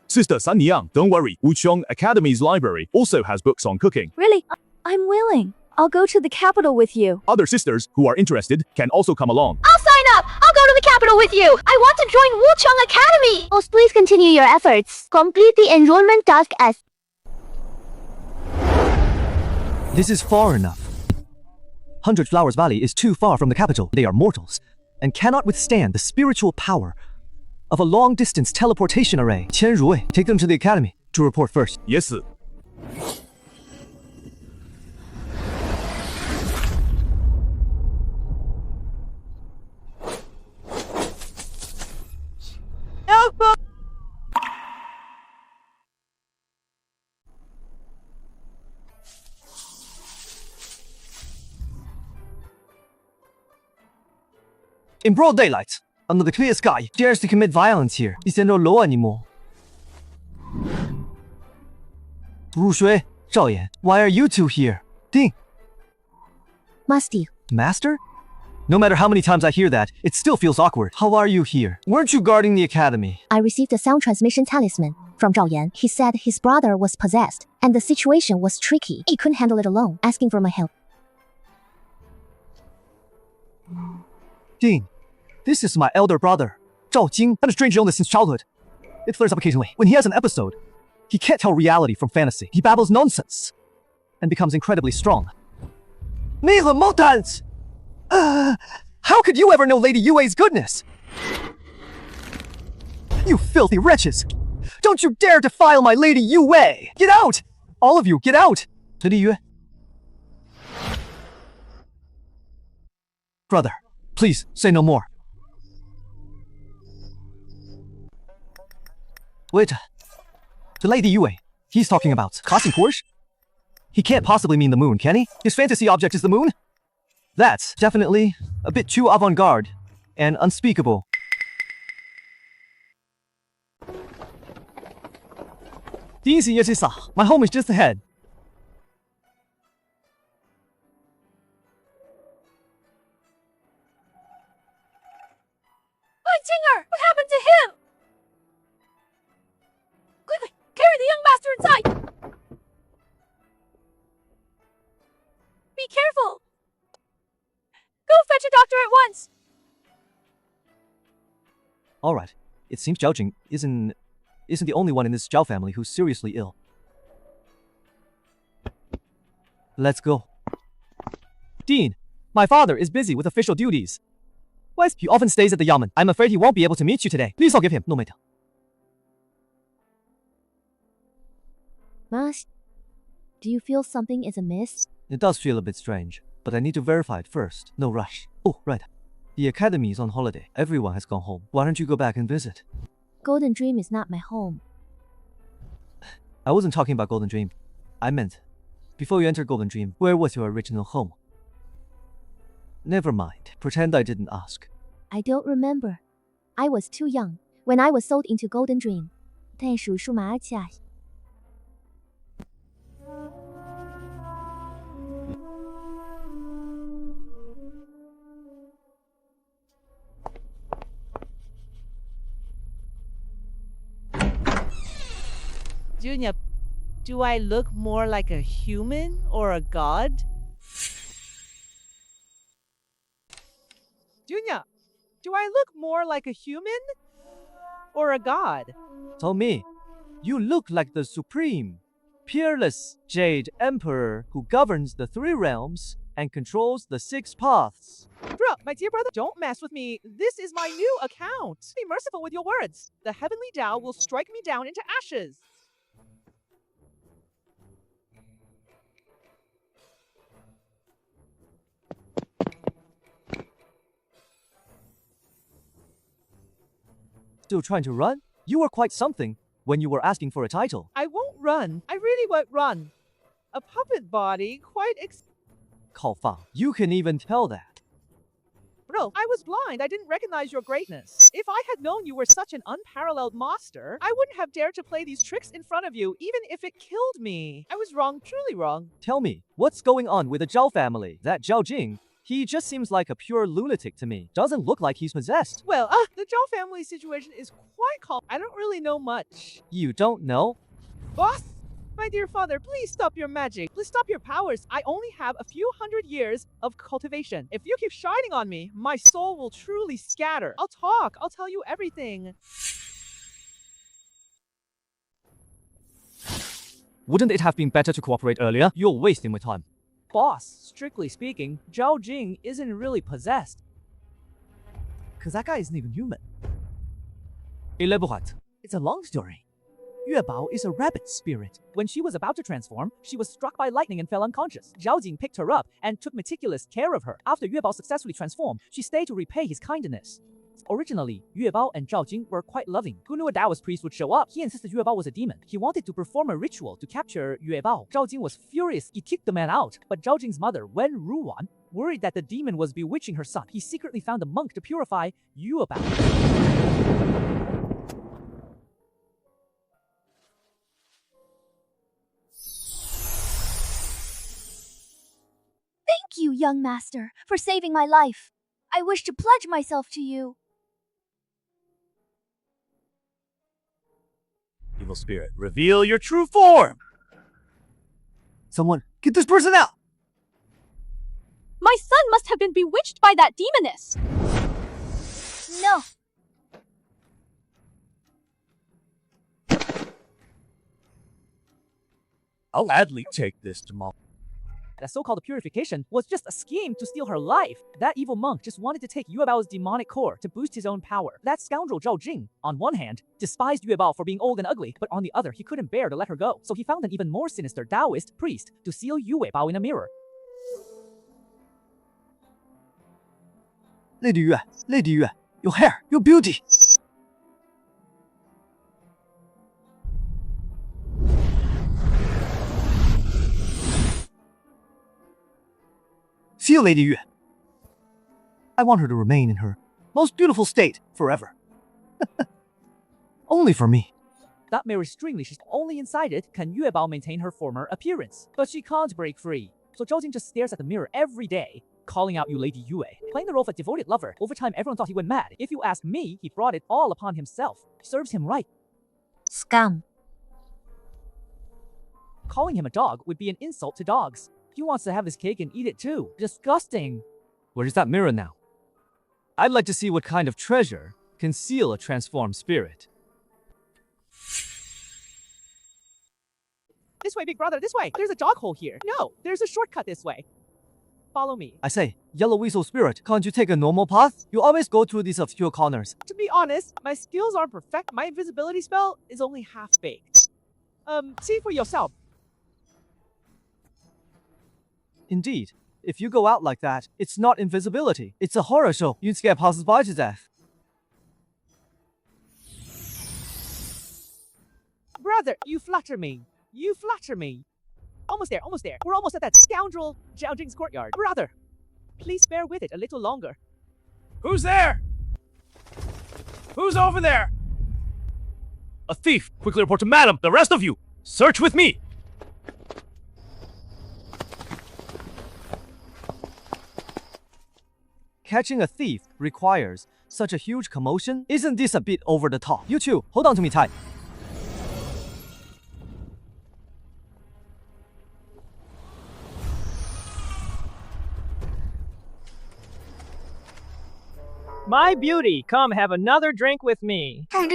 Sister San Yang, don't worry. Wuchong Academy's library also has books on cooking. Really? I'm willing. I'll go to the capital with you. Other sisters who are interested can also come along. I'll sign up! I'll go to the capital with you! I want to join Wuchong Academy! Oh, please continue your efforts. Complete the enrollment task as... This is far enough. 100 Flowers Valley is too far from the capital. They are mortals and cannot withstand the spiritual power of a long-distance teleportation array. Qian Ruwei, take them to the academy to report first. Yes, sir. In broad daylight, under the clear sky, dares to commit violence here. Isn't law anymore. Ru Shui, Zhao Yan, why are you two here? Ding. Musty. Master? No matter how many times I hear that, it still feels awkward. How are you here? Weren't you guarding the academy? I received a sound transmission talisman from Zhao Yan. He said his brother was possessed, and the situation was tricky. He couldn't handle it alone, asking for my help. Dean, this is my elder brother, Zhao Jing, had a strange illness since childhood. It flares up occasionally. When he has an episode, he can't tell reality from fantasy. He babbles nonsense and becomes incredibly strong. Me remontants! How could you ever know Lady Yue's goodness? You filthy wretches! Don't you dare defile my Lady Yue! Get out! All of you, get out! Lady Yue. Brother, please, say no more. Wait. The Lady Yue, he's talking about crossing course? He can't possibly mean the moon, can he? His fantasy object is the moon? That's definitely a bit too avant-garde and unspeakable. My home is just ahead. Jinger! What happened to him? Quickly, carry the young master inside! Be careful! Go fetch a doctor at once! Alright, it seems Zhao Jing isn't the only one in this Zhao family who's seriously ill. Let's go. Dean, my father is busy with official duties. Why, he often stays at the Yamen. I'm afraid he won't be able to meet you today. Please forgive him, no matter. Mas, do you feel something is amiss? It does feel a bit strange, but I need to verify it first. No rush. Oh, right. The academy is on holiday. Everyone has gone home. Why don't you go back and visit? Golden Dream is not my home. I wasn't talking about Golden Dream. I meant, before you entered Golden Dream, where was your original home? Never mind. Pretend I didn't ask. I don't remember. I was too young when I was sold into Golden Dream. 但叔叔马甲 Junior, do I look more like a human or a god? Junior, do I look more like a human or a god? Tell me, you look like the supreme, peerless Jade Emperor who governs the 3 realms and controls the 6 paths. Bro, my dear brother, don't mess with me. This is my new account. Be merciful with your words. The heavenly Tao will strike me down into ashes. Still trying to run? You were quite something when you were asking for a title. I won't run. I really won't run. A puppet body, quite Cao Fang, you can even tell that. Bro, I was blind. I didn't recognize your greatness. If I had known you were such an unparalleled master, I wouldn't have dared to play these tricks in front of you, even if it killed me. I was wrong, truly wrong. Tell me, what's going on with the Zhao family? That Zhao Jing, he just seems like a pure lunatic to me. Doesn't look like he's possessed. Well, the Zhao family situation is quite calm. I don't really know much. You don't know? Boss? My dear father, please stop your magic. Please stop your powers. I only have a few hundred years of cultivation. If you keep shining on me, my soul will truly scatter. I'll talk. I'll tell you everything. Wouldn't it have been better to cooperate earlier? You're wasting my time. Boss, strictly speaking, Zhao Jing isn't really possessed. Cause that guy isn't even human. Elaborate. It's a long story. Yue Bao is a rabbit spirit. When she was about to transform, she was struck by lightning and fell unconscious. Zhao Jing picked her up and took meticulous care of her. After Yue Bao successfully transformed, she stayed to repay his kindness. Originally, Yue Bao and Zhao Jing were quite loving. Who knew a Taoist priest would show up? He insisted Yue Bao was a demon. He wanted to perform a ritual to capture Yue Bao. Zhao Jing was furious. He kicked the man out. But Zhao Jing's mother, Wen Ruwan, worried that the demon was bewitching her son. He secretly found a monk to purify Yue Bao. Thank you, young master, for saving my life. I wish to pledge myself to you. Evil spirit, reveal your true form! Someone, get this person out! My son must have been bewitched by that demoness. No. I'll gladly take this tomorrow. That so-called purification was just a scheme to steal her life. That evil monk just wanted to take Yue Bao's demonic core to boost his own power. That scoundrel Zhao Jing, on one hand, despised Yue Bao for being old and ugly, but on the other, he couldn't bear to let her go. So he found an even more sinister Taoist priest to seal Yue Bao in a mirror. Lady Yue, your hair, your beauty. See you, Lady Yue. I want her to remain in her most beautiful state forever. Only for me. That mirror is stringy. She's only inside it can Yue Bao maintain her former appearance. But she can't break free. So Zhao Jing just stares at the mirror every day, calling out you Lady Yue. Playing the role of a devoted lover, over time everyone thought he went mad. If you ask me, he brought it all upon himself. Serves him right. Scum. Calling him a dog would be an insult to dogs. He wants to have his cake and eat it too. Disgusting. Where is that mirror now? I'd like to see what kind of treasure can seal a transformed spirit. This way, big brother, this way. There's a dog hole here. No, there's a shortcut this way. Follow me. I say, Yellow Weasel Spirit, can't you take a normal path? You always go through these obscure corners. To be honest, my skills aren't perfect. My invisibility spell is only half-baked. See for yourself. Indeed, if you go out like that, it's not invisibility. It's a horror show. You'd scare passers-by to death. Brother, you flatter me. You flatter me. Almost there, almost there. We're almost at that scoundrel Zhao Jing's courtyard. Brother, please bear with it a little longer. Who's there? Who's over there? A thief! Quickly report to Madam! The rest of you! Search with me! Catching a thief requires such a huge commotion? Isn't this a bit over the top? You two, hold on to me tight. My beauty, come have another drink with me. Young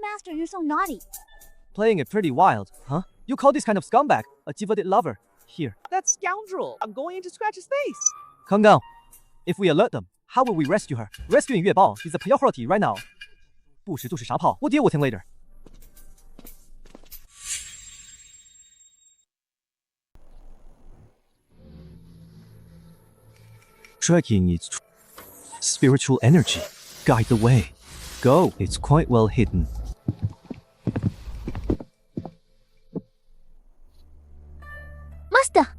master, you're so naughty. Playing it pretty wild, huh? You call this kind of scumbag a devoted lover? Here. That scoundrel! I'm going in to scratch his face. Calm down. If we alert them, how will we rescue her? Rescuing Yue Bao is a priority right now. 不识就是傻炮. We'll deal with him later. Tracking its spiritual energy. Guide the way. Go. It's quite well hidden. Master!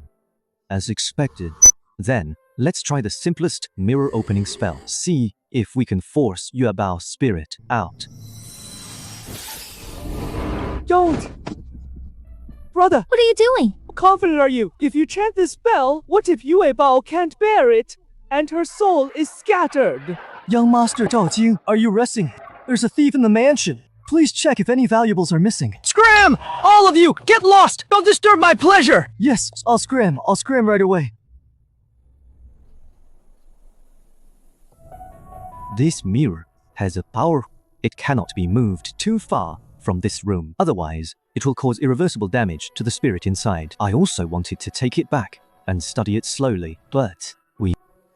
As expected. Then, let's try the simplest mirror opening spell. See if we can force Yue Bao's spirit out. Don't! Brother! What are you doing? How confident are you? If you chant this spell, what if Yue Bao can't bear it, and her soul is scattered? Young Master Zhao Jing, are you resting? There's a thief in the mansion. Please check if any valuables are missing. Scram! All of you, get lost! Don't disturb my pleasure! Yes, I'll scram right away. This mirror has a power. It cannot be moved too far from this room. Otherwise, it will cause irreversible damage to the spirit inside. I also wanted to take it back and study it slowly, but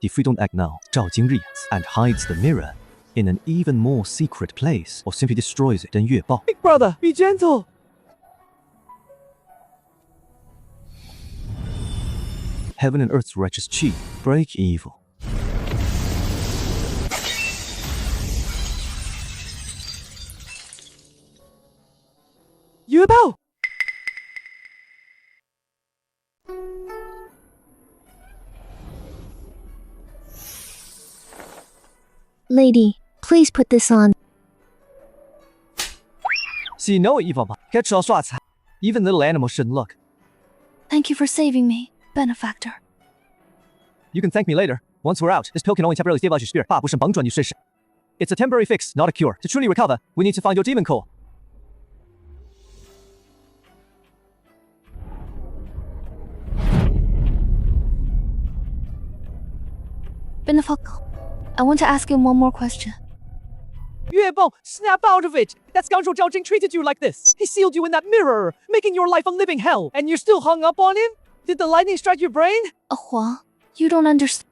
if we don't act now, Zhao Jing reacts and hides the mirror in an even more secret place, or simply destroys it, then Yue Bao. Big brother, be gentle! Heaven and earth's righteous chi, break evil. Yue Bao! Lady, please put this on. See no evil, catch all shots. Even little animals shouldn't look. Thank you for saving me, benefactor. You can thank me later. Once we're out, this pill can only temporarily stabilize your spirit. 不是帮转你试试. It's a temporary fix, not a cure. To truly recover, we need to find your demon core. Benefical, I want to ask you one more question. Yuebao, snap out of it! That scoundrel Zhao Jing treated you like this! He sealed you in that mirror, making your life a living hell, and you're still hung up on him? Did the lightning strike your brain? Huang, you don't understand.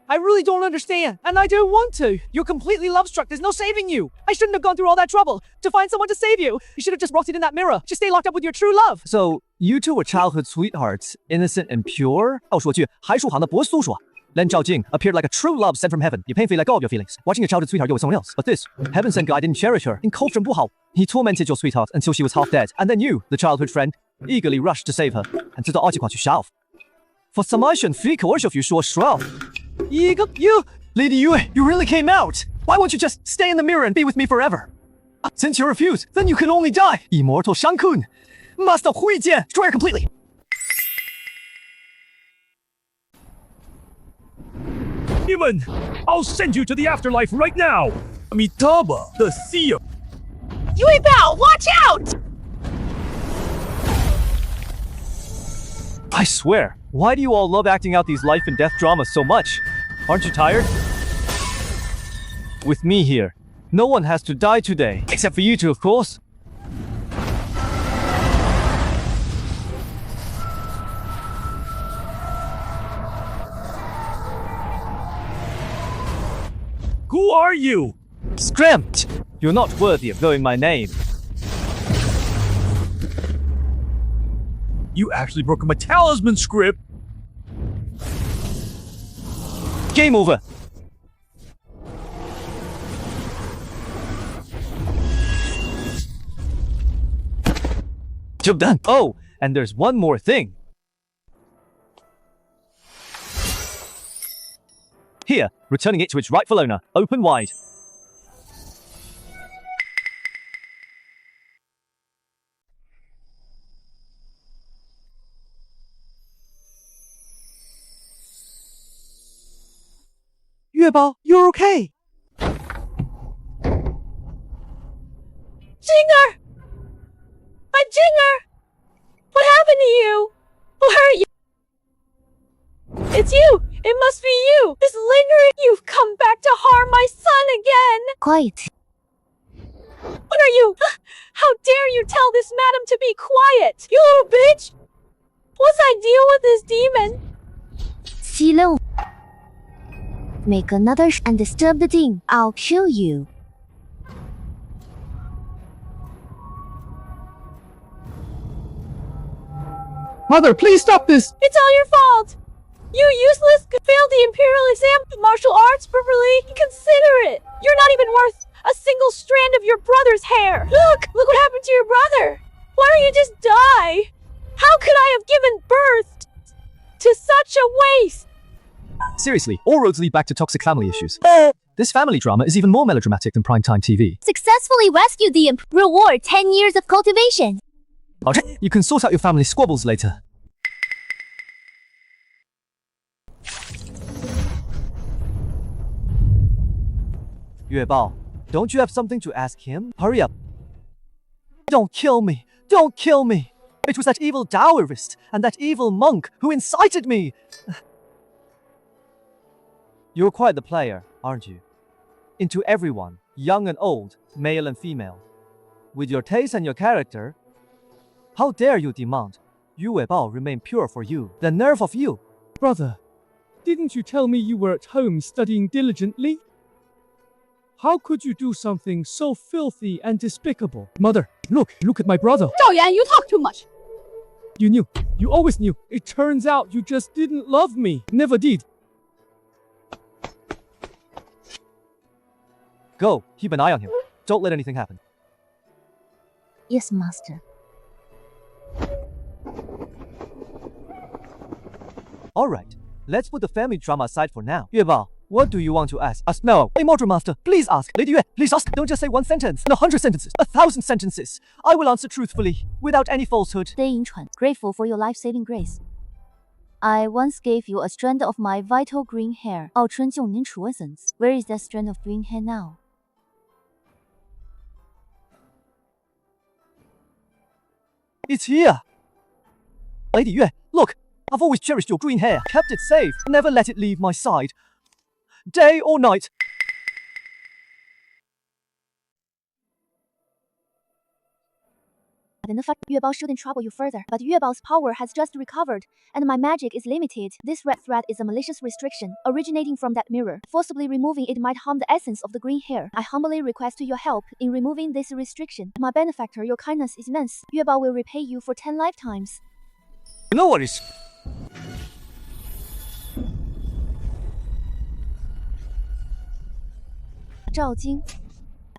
I really don't understand, and I don't want to. You're completely love-struck, there's no saving you. I shouldn't have gone through all that trouble to find someone to save you. You should have just rotted in that mirror. Just stay locked up with your true love. So, you two were childhood sweethearts, innocent and pure? 要说句还说行的博苏说 Then Zhao Jing appeared like a true love sent from heaven. You painfully let go of your feelings, watching your childhood sweetheart go with someone else. But this, heaven-sent guy didn't cherish her. In 口风不好, he tormented your sweetheart until she was half dead. And then you, the childhood friend, eagerly rushed to save her. 直到二计划取消. For some I shouldn't feel coercion if you sure shrub. You... Lady Yue, you really came out! Why won't you just stay in the mirror and be with me forever? Since you refuse, then you can only die! Immortal Shankun! Master Hui Jian, destroy her completely! Demon! I'll send you to the afterlife right now! Amitabha, the seer! Yuebao, watch out! I swear, why do you all love acting out these life and death dramas so much? Aren't you tired? With me here, no one has to die today. Except for you two, of course. Who are you? Scramped! You're not worthy of knowing my name. You actually broke my talisman script! Game over! Job done. Oh, and there's one more thing. Here, returning it to its rightful owner, open wide. Yuebao, you're okay. Jinger! My Jinger! What happened to you? Who hurt you? It's you! It must be you! This lingering... You've come back to harm my son again! Quiet. What are you? How dare you tell this madam to be quiet? You little bitch! Once I deal with this demon... Silo. Make another and disturb the thing. I'll kill you. Mother, please stop this! It's all your fault! You useless failed the Imperial exam martial arts properly. Consider it! You're not even worth a single strand of your brother's hair! Look what happened to your brother! Why don't you just die? How could I have given birth to such a waste? Seriously, all roads lead back to toxic family issues. This family drama is even more melodramatic than primetime TV. Successfully rescued the imp. Reward 10 years of cultivation. You can sort out your family squabbles later. Yuebao, don't you have something to ask him? Hurry up. Don't kill me! Don't kill me! It was that evil Taoist and that evil monk who incited me! You're quite the player, aren't you? Into everyone, young and old, male and female. With your taste and your character, how dare you demand Yuebao remain pure for you? The nerve of you! Brother, didn't you tell me you were at home studying diligently? How could you do something so filthy and despicable? Mother, look at my brother. Zhao Yan, you talk too much. You knew. You always knew. It turns out you just didn't love me. Never did. Go, keep an eye on him. Don't let anything happen. Yes, master. Alright, let's put the family drama aside for now. Yuebao, what do you want to ask? Ask now. Immortal Master, please ask. Lady Yue, please ask. Don't just say one sentence. 100 sentences. 1,000 sentences. I will answer truthfully, without any falsehood. Stay in Chuan, grateful for your life-saving grace. I once gave you a strand of my vital green hair. 奥春救您除essence. Where is that strand of green hair now? It's here! Lady Yue, look! I've always cherished your green hair, kept it safe, never let it leave my side. day or night. Then the fact Yuebao shouldn't trouble you further, but Yuebao's power has just recovered, and my magic is limited. This red thread is a malicious restriction, originating from that mirror. Forcibly removing it might harm the essence of the green hair. I humbly request your help in removing this restriction. My benefactor, your kindness is immense. Yuebao will repay you for 10 lifetimes. No worries. Zhao Jing.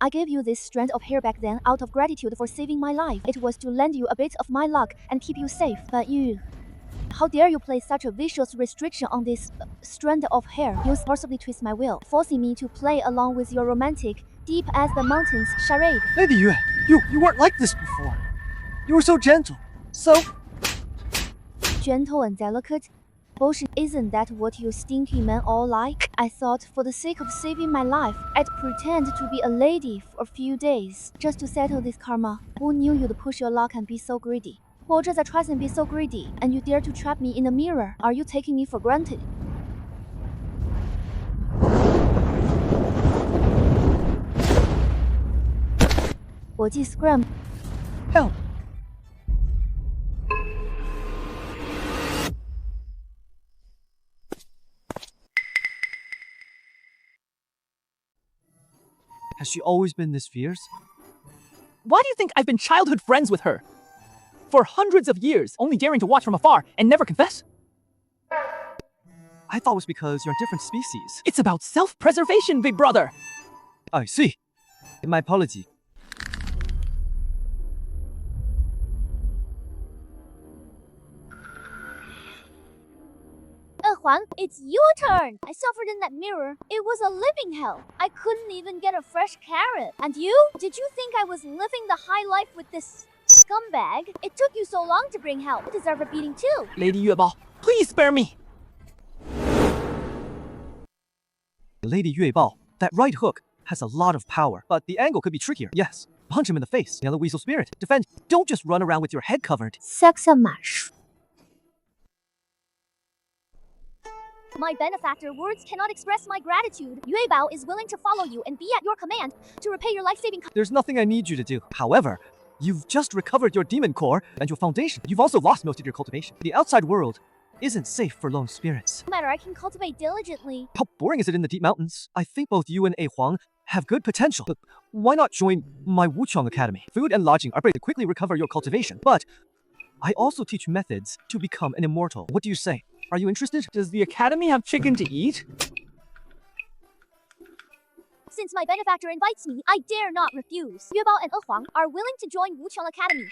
I gave you this strand of hair back then out of gratitude for saving my life. It was to lend you a bit of my luck and keep you safe. But you... How dare you place such a vicious restriction on this strand of hair? You forcibly twist my will, forcing me to play along with your romantic, deep as the mountains charade. Lady Yue, you weren't like this before. You were so gentle, so... Gentle and delicate? Bullshit, isn't that what you stinky men all like? I thought for the sake of saving my life, I'd pretend to be a lady for a few days, just to settle this karma. Who knew you'd push your luck and be so greedy? 我这在 tries and be so greedy, and you dare to trap me in a mirror. Are you taking me for granted? Scram. Help! Has she always been this fierce? Why do you think I've been childhood friends with her? For hundreds of years, only daring to watch from afar and never confess? I thought it was because you're a different species. It's about self-preservation, big brother! I see. My apology. Huang, it's your turn. I suffered in that mirror. It was a living hell. I couldn't even get a fresh carrot. And you? Did you think I was living the high life with this scumbag? It took you so long to bring help. You deserve a beating too. Lady Yuebao, please spare me! Lady Yuebao, that right hook has a lot of power, but the angle could be trickier. Yes, punch him in the face. Yellow Weasel Spirit, defend. Don't just run around with your head covered. My benefactor, words cannot express my gratitude. Yuebao is willing to follow you and be at your command to repay your life-saving. There's nothing I need you to do. However, you've just recovered your demon core and your foundation. You've also lost most of your cultivation. The outside world isn't safe for lone spirits. No matter, I can cultivate diligently. How boring is it in the deep mountains? I think both you and A Huang have good potential. But why not join my Wuchang Academy? Food and lodging are great to quickly recover your cultivation, but I also teach methods to become an immortal. What do you say? Are you interested? Does the academy have chicken to eat? Since my benefactor invites me, I dare not refuse. Yuebao and Huang are willing to join Wuchang Academy.